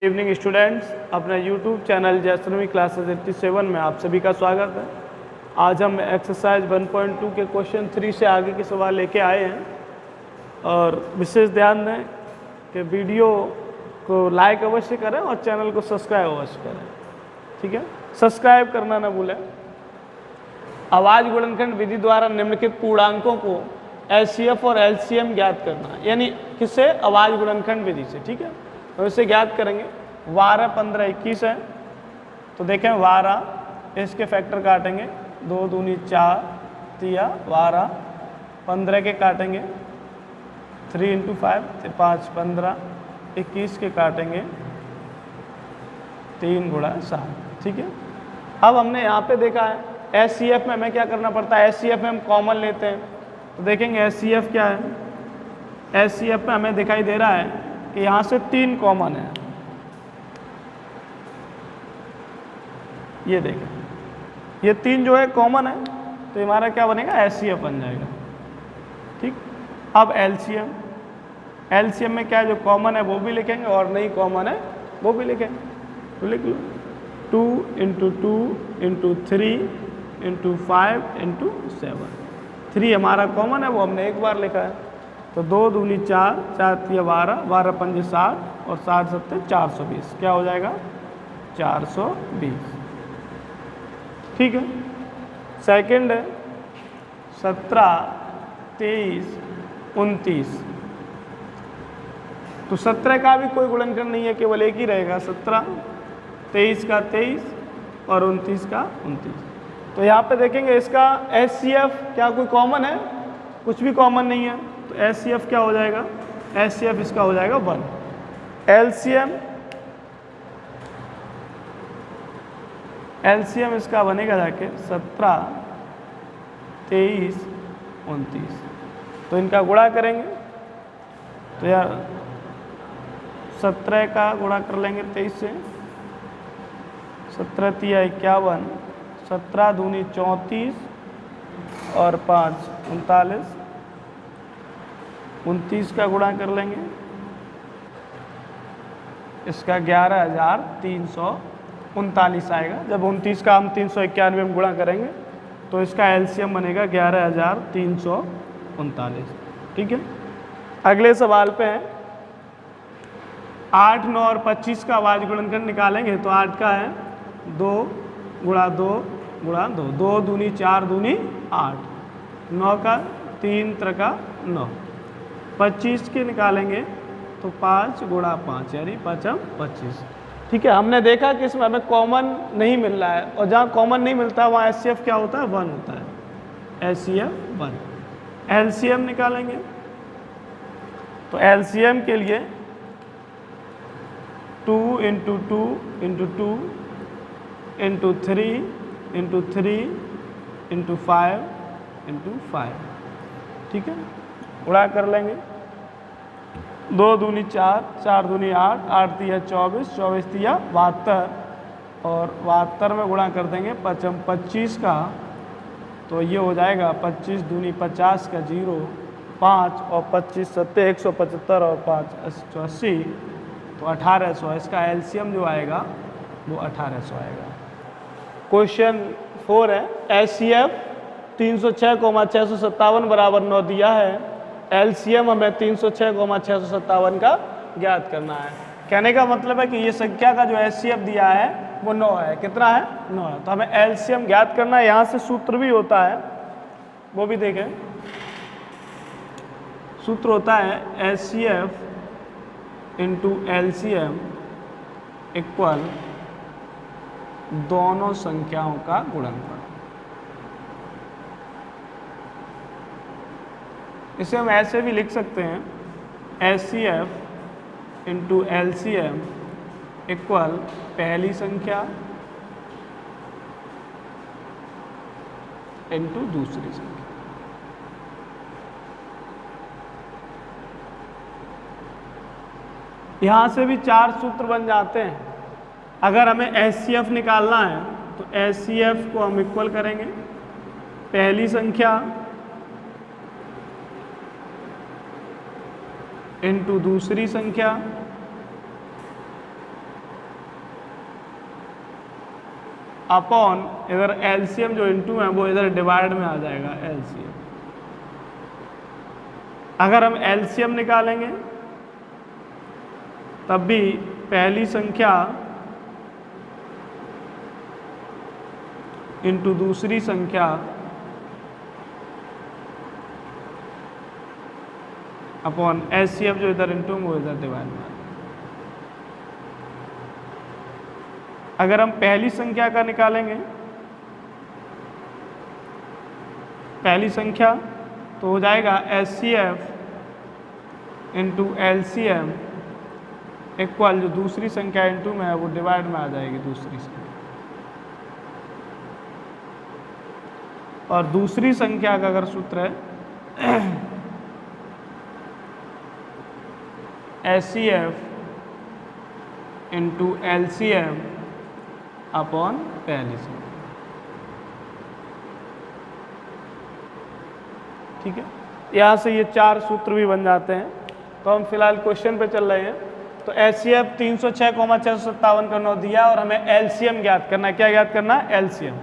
Evening students, अपने YouTube channel जैसलवी classes 87 में आप सभी का स्वागत है। आज हम एक्सरसाइज 1.2 के क्वेश्चन 3 से आगे के सवाल लेके आए हैं और विशेष ध्यान दें कि वीडियो को लाइक अवश्य करें और चैनल को सब्सक्राइब अवश्य करें। ठीक है, सब्सक्राइब करना ना भूलें। आवाज गुणनखंड विधि द्वारा निम्नलिखित पूर्णांकों को एचसीएफ और एलसीएम ज्ञात करना, यानी किससे? आवाज गुणनखंड विधि से। ठीक है, तो इसे ज्ञात करेंगे। 12, 15, 21 है, तो देखें 12 इसके फैक्टर काटेंगे, 2 दूनी 4, 3 12, 15 के काटेंगे 3 इंटू 5 5 15, 21 के काटेंगे 3 गुणा 7। ठीक है, अब हमने यहाँ पे देखा है एचसीएफ में हमें क्या करना पड़ता है। एचसीएफ में हम कॉमन लेते हैं, तो देखेंगे एचसीएफ क्या है। एचसीएफ में हमें दिखाई दे रहा है कि यहाँ से 3 कॉमन है। ये देखें, ये 3 जो है कॉमन है, तो हमारा क्या बनेगा? एचसीएफ बन जाएगा। ठीक, अब एलसीएम। एलसीएम में क्या है, जो कॉमन है वो भी लिखेंगे और नहीं कॉमन है वो भी लिखेंगे। तो लिख लो 2 इंटू 2 इंटू 3 इंटू 5 इंटू 7। 3 हमारा कॉमन है, वो हमने एक बार लिखा है। तो 2 दूनी 4, 4 3 12, 12 5 60 और 60 7 420। क्या हो जाएगा? 420। ठीक है, सेकंड है 17, 23, 29। तो 17 का भी कोई गुणनखंड नहीं है, केवल एक ही रहेगा 17, 23 का 23 और 29 का 29। तो यहाँ पे देखेंगे इसका एचसीएफ क्या कोई कॉमन है? कुछ भी कॉमन नहीं है, तो एचसीएफ क्या हो जाएगा? एचसीएफ इसका हो जाएगा 1। एलसीएम इसका बनेगा जाके 17, 23, 29। तो इनका गुणा करेंगे, तो यार 17 का गुणा कर लेंगे 23 से, 17 3 51, 17 दूनी 34 और 5 39। 29 का गुणा कर लेंगे, इसका 11,339 आएगा। जब 29 का हम 391 में गुणा करेंगे तो इसका एलसीएम बनेगा 11,339। ठीक है, अगले सवाल पे है 8, 9 और 25 का आवाज गुणनखंड निकालेंगे। तो 8 का है 2 गुणा 2 गुणा 2, 2 दूनी 4 दूनी 8, 9 का 3 3 9। 25 के निकालेंगे तो 5 गुणा 5 यानी 5 25। ठीक है, हमने देखा कि इसमें हमें कॉमन नहीं मिल रहा है, और जहाँ कॉमन नहीं मिलता वहाँ एचसीएफ क्या होता है? 1 होता है। एचसीएफ 1। एलसीएम निकालेंगे, तो एलसीएम के लिए 2 into 2 into 2 into 3 into 3 into 5 into 5। ठीक है, गुणा कर लेंगे, 2 दूनी 4, 4 दूनी 8, 8 3 24, 24 3 72 और 72 में गुणा कर देंगे 25 का, तो ये हो जाएगा 25 दूनी 50 का 0 5 और 25 7 175 और 5 80, तो 1800। इसका एलसीएम जो आएगा वो 1800 आएगा। क्वेश्चन 4 है एचसीएफ 306,657 बराबर 9 दिया है। एलसीएम हमें 306,657 का ज्ञात करना है। कहने का मतलब है कि ये संख्या का जो एचसीएफ दिया है वो 9 है। कितना है? 9 है। तो हमें एलसीएम ज्ञात करना है। यहाँ से सूत्र भी होता है, वो भी देखें। सूत्र होता है एचसीएफ इंटू एलसीएम इक्वल दोनों संख्याओं का गुणनफल। इसे हम ऐसे भी लिख सकते हैं एचसीएफ इंटू एलसीएम इक्वल पहली संख्या इंटू दूसरी संख्या। यहाँ से भी 4 सूत्र बन जाते हैं। अगर हमें एचसीएफ निकालना है तो एचसीएफ को हम इक्वल करेंगे पहली संख्या इंटू दूसरी संख्या अपॉन इधर एलसीएम जो इनटू है वो इधर डिवाइड में आ जाएगा एलसीएम। अगर हम एलसीएम निकालेंगे तब भी पहली संख्या इनटू दूसरी संख्या अपॉन एचसीएफ जो इधर इनटू वो इधर डिवाइड में। अगर हम पहली संख्या का निकालेंगे, पहली संख्या तो हो जाएगा एचसीएफ इंटू एलसीएम इक्वल जो दूसरी संख्या इनटू में है वो डिवाइड में आ जाएगी दूसरी संख्या। और दूसरी संख्या का अगर सूत्र है एचसीएफ इंटू एलसीएम अपॉन पहली संख्या। ठीक है, यहाँ से ये चार सूत्र भी बन जाते हैं। तो हम फिलहाल क्वेश्चन पे चल रहे हैं। तो एचसीएफ 306,657 का 9 दिया और हमें एलसीएम ज्ञात करना है। क्या ज्ञात करना है? एलसीएम।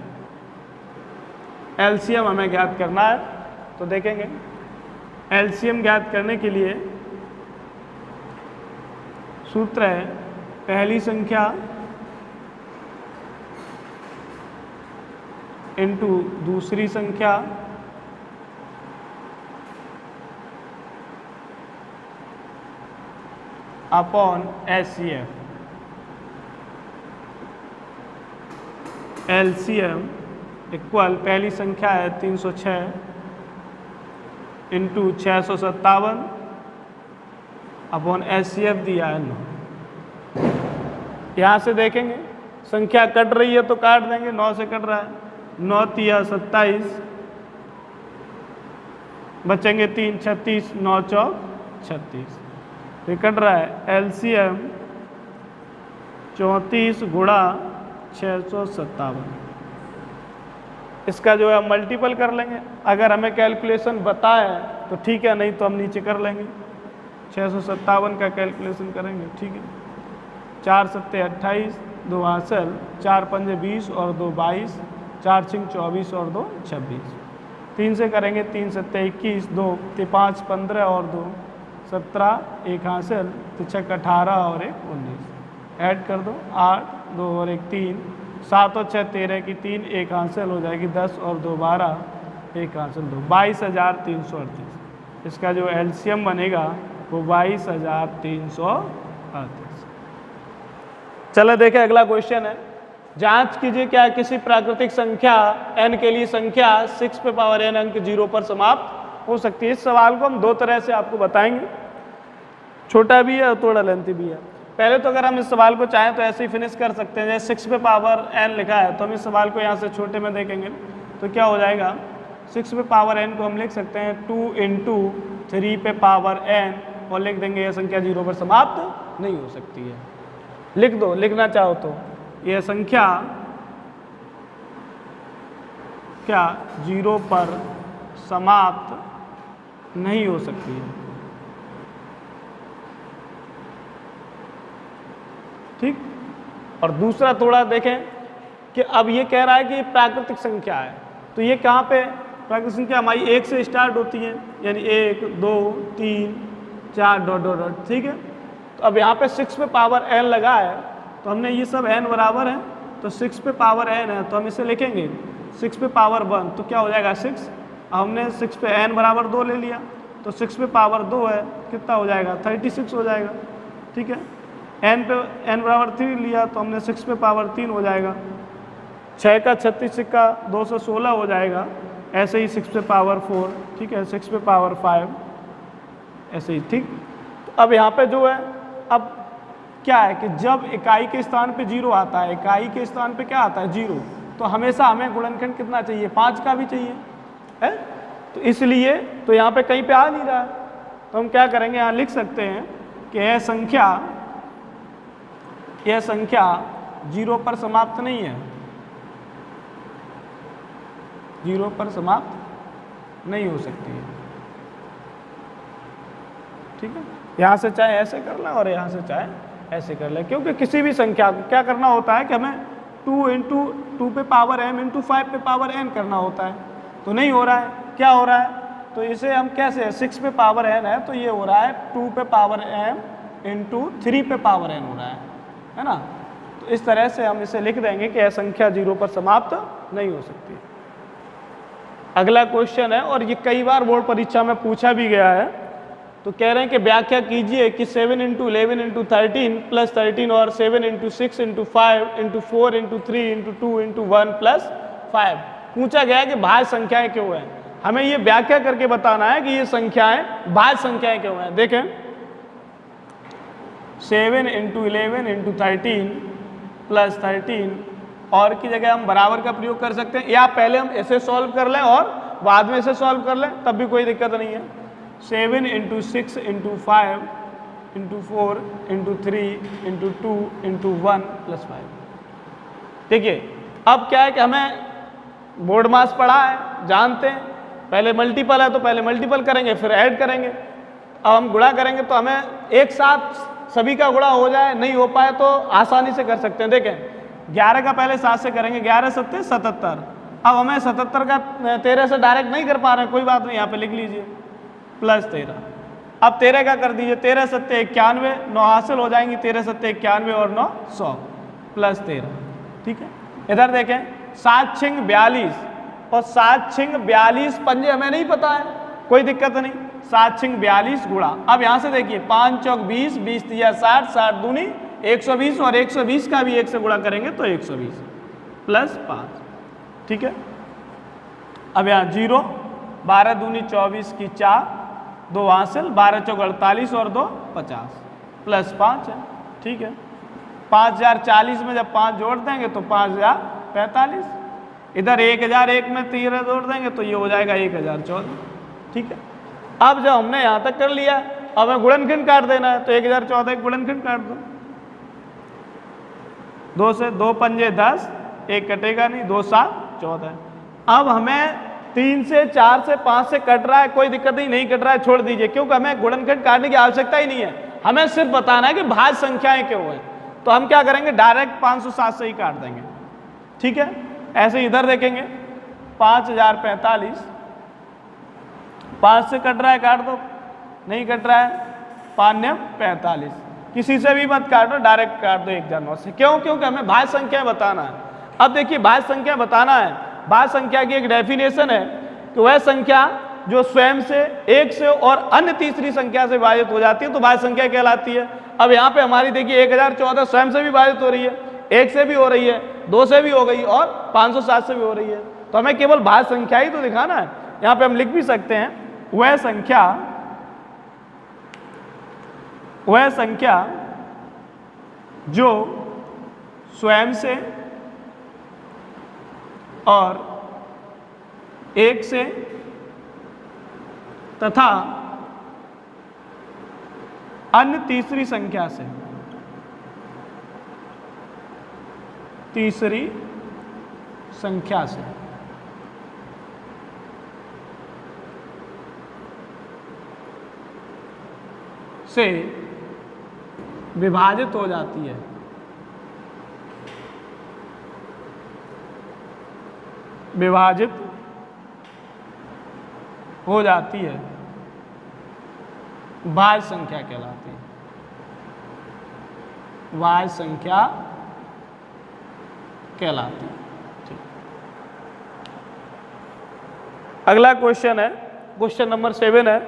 एलसीएम हमें ज्ञात करना है। तो देखेंगे एलसीएम ज्ञात करने के लिए सूत्र है पहली संख्या इनटू दूसरी संख्या अपॉन एचसीएफ। एलसीएम इक्वल पहली संख्या है 306 इंटू 657 अपॉन एचसीएफ दिया है 9। यहाँ से देखेंगे संख्या कट रही है तो काट देंगे, 9 से कट रहा है, 9 तिया 27 बचेंगे 3, 36, 9 चौक 36। तो कट रहा है एलसीएम 34 गुणा 657। इसका जो है मल्टीपल कर लेंगे। अगर हमें कैलकुलेशन बताए तो ठीक है, नहीं तो हम नीचे कर लेंगे। 657 का कैलकुलेशन करेंगे। ठीक है, 4 सत्ते 28, 2 हासिल, 4 पंजे 20 और 2 22, 4 छिंग 24 और 2 26। 3 से करेंगे 3 सत्ते 21, 2 5 15 और 2 17, 1 हासिल, 6 18 और 1 19। ऐड कर दो 8, 2 और 1 3, 7 और 6 13 की 3, 1 हासिल हो जाएगी 10 और 2 12, 1 हासिल 2, 22,338। इसका जो एलसीएम बनेगा वो 22,338। चलो देखें अगला क्वेश्चन है। जांच कीजिए क्या किसी प्राकृतिक संख्या n के लिए संख्या 6 पे पावर n अंक 0 पर समाप्त हो सकती है। इस सवाल को हम दो तरह से आपको बताएंगे, छोटा भी है और थोड़ा लेंथी भी है। पहले तो अगर हम इस सवाल को चाहें तो ऐसे ही फिनिश कर सकते हैं। जैसे 6 पे पावर n लिखा है तो हम इस सवाल को यहाँ से छोटे में देखेंगे तो क्या हो जाएगा, 6 पे पावर n को हम लिख सकते हैं 2 इंटू 3 पे पावर n और लिख देंगे यह संख्या 0 पर समाप्त नहीं हो सकती है। लिख दो, लिखना चाहो तो यह संख्या क्या 0 पर समाप्त नहीं हो सकती है। ठीक, और दूसरा थोड़ा देखें कि अब ये कह रहा है कि प्राकृतिक संख्या है, तो ये कहाँ पे प्राकृतिक संख्या हमारी 1 से स्टार्ट होती है, यानी 1 2 3 4 डॉट डॉट डॉट। ठीक है, तो अब यहाँ पे 6 पे पावर n लगा है तो हमने ये सब n बराबर है तो 6 पे पावर n है तो हम इसे लिखेंगे 6 पे पावर 1 तो क्या हो जाएगा 6। हमने 6 पे n बराबर 2 ले लिया तो 6 पे पावर 2 है, कितना हो जाएगा 36 हो जाएगा। ठीक है, n पे n बराबर 3 लिया तो हमने 6 पे पावर 3 हो जाएगा, 6 का 36 का 216 हो जाएगा। ऐसे ही 6 पे पावर 4, ठीक है, 6 पे पावर 5 ऐसे ही। ठीक, तो अब यहाँ पे जो है अब क्या है कि जब इकाई के स्थान पे 0 आता है, इकाई के स्थान पे क्या आता है 0, तो हमेशा हमें गुणनखंड कितना चाहिए 5 का भी चाहिए है। तो इसलिए तो यहाँ पे कहीं पे आ नहीं रहा है तो हम क्या करेंगे, यहाँ लिख सकते हैं कि यह संख्या 0 पर समाप्त नहीं है, 0 पर समाप्त नहीं हो सकती है। ठीक है, यहाँ से चाहे ऐसे कर लें और यहाँ से चाहे ऐसे कर लें, क्योंकि किसी भी संख्या को क्या करना होता है कि हमें 2 इंटू 2 पे पावर m इंटू 5 पे पावर n करना होता है, तो नहीं हो रहा है। क्या हो रहा है, तो इसे हम कैसे, 6 पे पावर n है तो ये हो रहा है 2 पे पावर m इंटू 3 पे पावर n हो रहा है ना। तो इस तरह से हम इसे लिख देंगे कि यह संख्या 0 पर समाप्त नहीं हो सकती। अगला क्वेश्चन है, और ये कई बार बोर्ड परीक्षा में पूछा भी गया है, तो कह रहे हैं कि व्याख्या कीजिए कि 7 इंटू 11 इंटू 13 प्लस 13 और 7 into 6 into 5 into 4 into 3 into 2 into 1 plus 5। पूछा गया है कि भाज्य संख्याएं क्यों हैं। हमें ये व्याख्या करके बताना है कि ये संख्याएं भाज्य संख्याएं क्यों हैं। देखें 7 इंटू 11 इंटू 13 प्लस 13 और की जगह हम बराबर का प्रयोग कर सकते हैं, या पहले हम ऐसे सॉल्व कर लें और बाद में ऐसे सॉल्व कर लें, तब भी कोई दिक्कत नहीं है। 7 into 6 into 5 into 4 into 3 into 2 into 1 plus 5। देखिए अब क्या है कि हमें बोर्ड मास पढ़ा है, जानते हैं, पहले मल्टीपल है तो पहले मल्टीपल करेंगे फिर ऐड करेंगे। अब हम गुणा करेंगे तो हमें एक साथ सभी का गुणा हो जाए, नहीं हो पाए तो आसानी से कर सकते हैं। देखें 11 का पहले 7 से करेंगे, 11 7 77। अब हमें 77 का 13 से डायरेक्ट नहीं कर पा रहे हैं, कोई बात नहीं, यहाँ पे लिख लीजिए प्लस 13। अब 13 का कर दीजिए, 13 7 91, 9 हासिल हो जाएंगी, 13 7 91 और 9 100 प्लस 13। ठीक है, इधर देखें 7 6 42 और 7 6 42 पंजे हमें नहीं पता है, कोई दिक्कत नहीं। 7 6 42 गुणा, अब यहाँ से देखिए 5 चौक 20, 20 तिया 60, 60 दूनी 120 और 120 का भी 1 से गुणा करेंगे तो 120 प्लस 5। ठीक है, अब यहाँ 0, 12 दूनी 24 की 4, 2 हासिल, 12 चौक 48 और 2 50 प्लस 5 है। ठीक है, 5040 में जब 5 जोड़ देंगे तो 5045, इधर 1001 में 13 जोड़ देंगे तो ये हो जाएगा 1014। ठीक है, अब जब हमने यहाँ तक कर लिया, अब हमें गुणनखंड काट देना है, तो 1014 गुणनखंड काट दो। 2 से 2 पंजे 10, 1 कटेगा नहीं, 2 7 14। अब हमें 3 से 4 से 5 से कट रहा है, कोई दिक्कत नहीं कट रहा है छोड़ दीजिए, क्योंकि हमें गुणनखंड काटने की आवश्यकता ही नहीं है। हमें सिर्फ बताना है कि भाज्य संख्याएं क्यों है, तो हम क्या करेंगे डायरेक्ट 507 से ही काट देंगे। ठीक है, ऐसे इधर देखेंगे 5045, 5 से कट रहा है काट दो, नहीं कट रहा है 5 9 45, किसी से भी मत काटो, डायरेक्ट काट दो 1 9 से। क्यों? क्योंकि हमें भाज्य संख्या बताना है। अब देखिए भाज्य संख्या बताना है, भाज्य संख्या की एक डेफिनेशन है कि वह संख्या जो स्वयं से, एक से और अन्य तीसरी संख्या से विभाजित हो जाती है तो भाज्य संख्या कहलाती है। अब यहाँ पे हमारी देखिए 1014 स्वयं से भी विभाजित हो रही है, 1 से भी हो रही है, 2 से भी हो गई और 507 से भी हो रही है, तो हमें केवल भाज्य संख्या ही तो दिखाना है। यहाँ पे हम लिख भी सकते हैं वह संख्या जो स्वयं से और 1 से तथा अन्य तीसरी संख्या से, तीसरी संख्या से विभाजित हो जाती है। विभाजित हो जाती है, भाज्य संख्या कहलाती है। भाज्य संख्या कहलाती है। ठीक, अगला क्वेश्चन है, क्वेश्चन नंबर 7 है।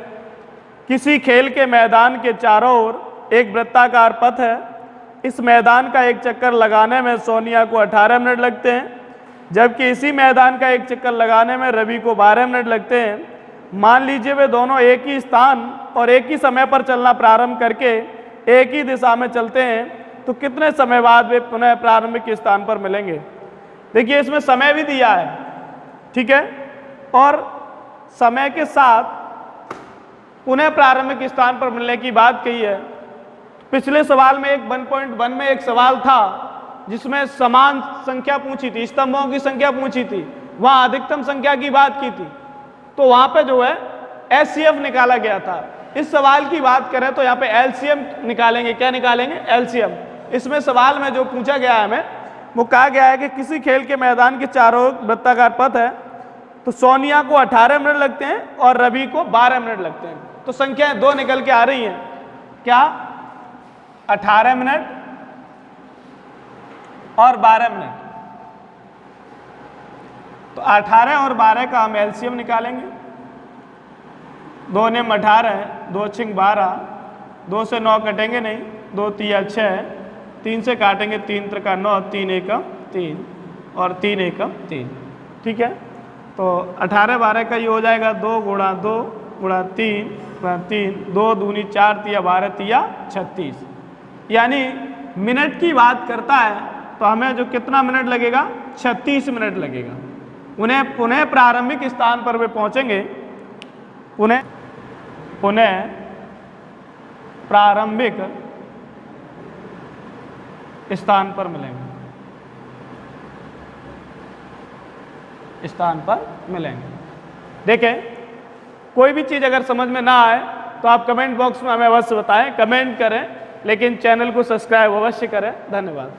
किसी खेल के मैदान के चारों ओर एक वृत्ताकार पथ है। इस मैदान का एक चक्कर लगाने में सोनिया को 18 मिनट लगते हैं, जबकि इसी मैदान का एक चक्कर लगाने में रवि को 12 मिनट लगते हैं। मान लीजिए वे दोनों एक ही स्थान और एक ही समय पर चलना प्रारंभ करके एक ही दिशा में चलते हैं, तो कितने समय बाद वे पुनः प्रारंभिक स्थान पर मिलेंगे। देखिए इसमें समय भी दिया है, ठीक है, और समय के साथ पुनः प्रारंभिक स्थान पर मिलने की बात कही है। पिछले सवाल में एक 1.1 में एक सवाल था जिसमें समान संख्या पूछी थी, स्तंभों की संख्या पूछी थी, वहां अधिकतम संख्या की बात की थी, तो वहां पे जो है एचसीएफ निकाला गया था। इस सवाल की बात करें तो यहाँ पे एलसीएम निकालेंगे। क्या निकालेंगे? एलसीएम। इसमें सवाल में जो पूछा गया है हमें वो कहा गया है कि किसी खेल के मैदान के चारों ओर वृत्ताकार पथ है, तो सोनिया को 18 मिनट लगते हैं और रवि को 12 मिनट लगते हैं। तो संख्याएं दो निकल के आ रही हैं, क्या 18 मिनट और 12 मिनट। तो 18 और 12 का हम एलसीएम निकालेंगे। 2 ने 18 है, 2 छिंग 12, 2 से 9 कटेंगे नहीं, 2 तिया 6, 3 से काटेंगे 3 त्रिका 9, 3 एकम 3 और 3 एकम 3। ठीक है, तो 18 12 का ये हो जाएगा 2 गुणा 2 गुणा 3 गुणा 3, 2 दूनी 4 तिया 12 तिया 36। यानी मिनट की बात करता है तो हमें जो कितना मिनट लगेगा, 36 मिनट लगेगा। उन्हें पुनः प्रारंभिक स्थान पर वे पहुंचेंगे, पुनः प्रारंभिक स्थान पर मिलेंगे, स्थान पर मिलेंगे। देखें, कोई भी चीज़ अगर समझ में ना आए तो आप कमेंट बॉक्स में हमें अवश्य बताएं, कमेंट करें, लेकिन चैनल को सब्सक्राइब अवश्य करें। धन्यवाद।